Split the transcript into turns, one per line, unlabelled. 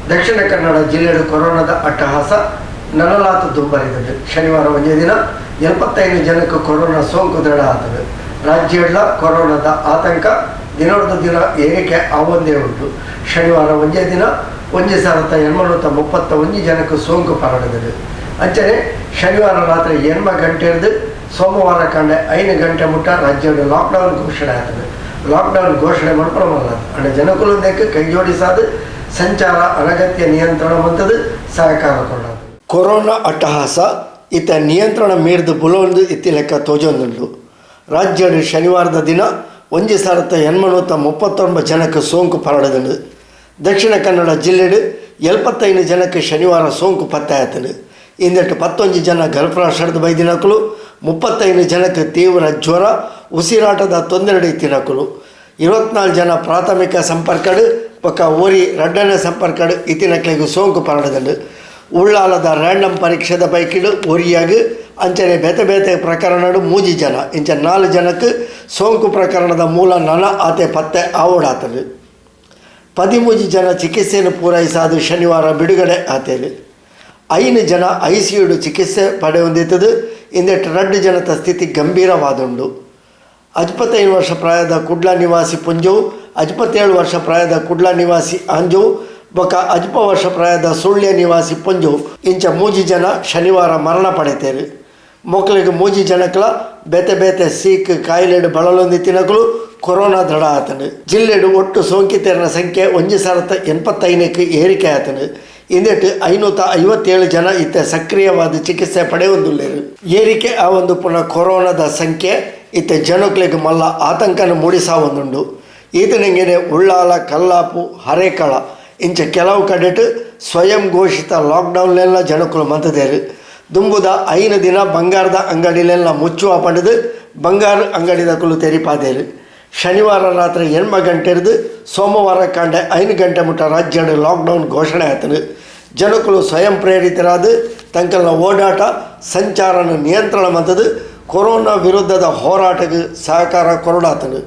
ದಕ್ಷಿಣ ಕನ್ನಡ ಜಿಲ್ಲೆಯ ಕೊರೋನಾದ ಅಟ್ಟಹಾಸ ನನಲಾತು ದುಂಬರಿದೆ. ಶನಿವಾರ ಒಂದೇ ದಿನ 75 ಜನಕ್ಕೆ ಕೊರೋನಾ ಸೋಂಕು ದೃಢ ಆತದೆ. ರಾಜ್ಯದ ಕೊರೋನಾದ ಆತಂಕ ದಿನದ ದಿನ ಏರಿಕೆ ಆವಂದೇ ಉಂಟು. ಶನಿವಾರ ಒಂದೇ ದಿನ 1831 ಜನಕ್ಕೆ ಸೋಂಕು ಪರಡಿದೆ. ಅಂಚನೆ ಶನಿವಾರ ರಾತ್ರಿ 8 ಗಂಟೆ ಹಿಡಿದು ಸೋಮವಾರ ಕಂಡೆ 5 ಗಂಟೆ ಮುಟ್ಟ ರಾಜ್ಯದ ಲಾಕ್ಡೌನ್ ಘೋಷಣೆ ಆಗ್ತದೆ. ಲಾಕ್ಡೌನ್ ಘೋಷಣೆ ಮಾಡ್ಕೊಳ್ಳಲ್ಲ ಅಣ್ಣ ಜನಕುಲಕ್ಕೆ ಕೈ ಜೋಡಿಸಾದ ಸಂಚಾರ ಅನಗತ್ಯ ನಿಯಂತ್ರಣ ಮಂತದ್ದು ಸಹಕಾರ ಕೊಡೋದು. ಕೊರೋನಾ ಅಟ್ಟಹಾಸ ಇತ್ತ ನಿಯಂತ್ರಣ ಮೀರಿದು ಬುಲೊಂದು ಇತ್ತಿ ಲೆಕ್ಕ ತೋಜೊಂದುಂಡು. ರಾಜ್ಯದ ಶನಿವಾರದ ದಿನ 1831 ಜನಕ್ಕೆ ಸೋಂಕು ಪರಡಿದೆ. ದಕ್ಷಿಣ ಕನ್ನಡ ಜಿಲ್ಲೆಡು 75 ಜನಕ್ಕೆ ಶನಿವಾರ ಸೋಂಕು ಪತ್ತೆಯಾಯ್ತದೆ. ಇಂದಟ್ಟು 11 ಜನ ಗರ್ಭಾಶಯದ ಬೈದಿನಕಲು, 35 ಜನಕ್ಕೆ ತೀವ್ರ ಜ್ವರ ಉಸಿರಾಟದ ತೊಂದರೆ ಇತ್ತಿನಕಲು, 24 ಜನ ಪ್ರಾಥಮಿಕ ಸಂಪರ್ಕಡು ಪಕ್ಕ ಓರಿ ರಡ್ಡನೇ ಸಂಪರ್ಕಡು ಇತ್ತಿನಕ್ಲಿಗೆ ಸೋಂಕು ಪರಡಿದೆ. ಉಳ್ಳಾಲದ ರ್ಯಾಂಡಮ್ ಪರೀಕ್ಷೆದ ಪೈಕಿಡು ಓರಿಯಾಗಿ ಅಂಚನೆ ಬೇತೆ ಪ್ರಕರಣಡು 3 ಜನ ಇಂಚ 4 ಜನಕ್ಕೆ ಸೋಂಕು ಪ್ರಕರಣದ ಮೂಲ ನನ ಆತೆ ಪತ್ತೆ ಆವಡಾತದೆ. 13 ಜನ ಚಿಕಿತ್ಸೆಯನ್ನು ಪೂರೈಸಾದ ಶನಿವಾರ ಬಿಡುಗಡೆ ಆತೇವೆ. 5 ಜನ ICU ಚಿಕಿತ್ಸೆ ಪಡೆಯೊಂದಿತ್ತದು. ಇಂದೆಟ್ಟು 2 ಜನದ ಸ್ಥಿತಿ ಗಂಭೀರವಾದುಂಡು. 55 ವರ್ಷ ಪ್ರಾಯದ ಕುಡ್ಲ ನಿವಾಸಿ ಪುಂಜವು, 57 ವರ್ಷ ಪ್ರಾಯದ ಕುಡ್ಲ ನಿವಾಸಿ ಆಂಜವು ಬೊಕ 50 ವರ್ಷ ಪ್ರಾಯದ ಸುಳ್ಯ ನಿವಾಸಿ ಪುಂಜವು ಇಂಚ 3 ಜನ ಶನಿವಾರ ಮರಣ ಪಡೆತೇರು. ಮಕ್ಕಳಿಗೆ 3 ಜನಕ್ಕಲ ಬೇತೆ ಸೀಕ್ ಕಾಯಿಲೆಡು ಬಳಲೊಂದಿತ್ತಿನಕಲು ಕೊರೋನಾ ದೃಢ ಆತನು. ಜಿಲ್ಲೆಡು ಒಟ್ಟು ಸೋಂಕಿತರ ಸಂಖ್ಯೆ 1085ಕ್ಕೆ ಏರಿಕೆ ಆತನು. ಇಂದೆಟ್ಟು 557 ಜನ ಇತ್ತ ಸಕ್ರಿಯವಾದ ಚಿಕಿತ್ಸೆ ಪಡೆಯೊಂದುಳ್ಳೇರು. ಏರಿಕೆ ಆ ಒಂದು ಪುನಃ ಕೊರೋನಾದ ಸಂಖ್ಯೆ ಇತ್ತ ಜನಕ್ಲಿಗೆ ಮಲ್ಲ ಆತಂಕನ ಮೂಡಿಸಾವೊಂದುಂಡು. ಈತನಿಂಗೆನೆ ಉಳ್ಳಾಲ, ಕಲ್ಲಾಪು, ಹರೇಕಳ ಇಂಚ ಕೆಲವು ಕಡೆಟು ಸ್ವಯಂ ಘೋಷಿತ ಲಾಕ್ಡೌನ್ಲೆಲ್ಲ ಜನಕ್ಕಲು ಮಂತದೇರು. ದುಂಬುದ 5 ದಿನ ಬಂಗಾರದ ಅಂಗಡಿಲೆಲ್ಲ ಮುಚ್ಚುವ ಪಡೆದು ಬಂಗಾರ ಅಂಗಡಿದಕ್ಕಲು ತೆರಿಪಾದೇರು. ಶನಿವಾರ ರಾತ್ರಿ 8 ಗಂಟೆ ಹಿಡಿದು ಸೋಮವಾರ ಕಂಡೆ 5 ಗಂಟೆ ಮುಟ್ಟ ರಾಜ್ಯದ ಲಾಕ್ಡೌನ್ ಘೋಷಣೆ ಆಯ್ತನು. ಜನಕ್ಕಳು ಸ್ವಯಂ ಪ್ರೇರಿತರಾದ ತಂಕಲ್ನ ಓಡಾಟ ಸಂಚಾರನ ನಿಯಂತ್ರಣ ಮಂತದ್ದು ಕೊರೋನಾ ವಿರುದ್ಧದ ಹೋರಾಟಕ್ಕೆ ಸಹಕಾರ ಕೊರಡಾತನು.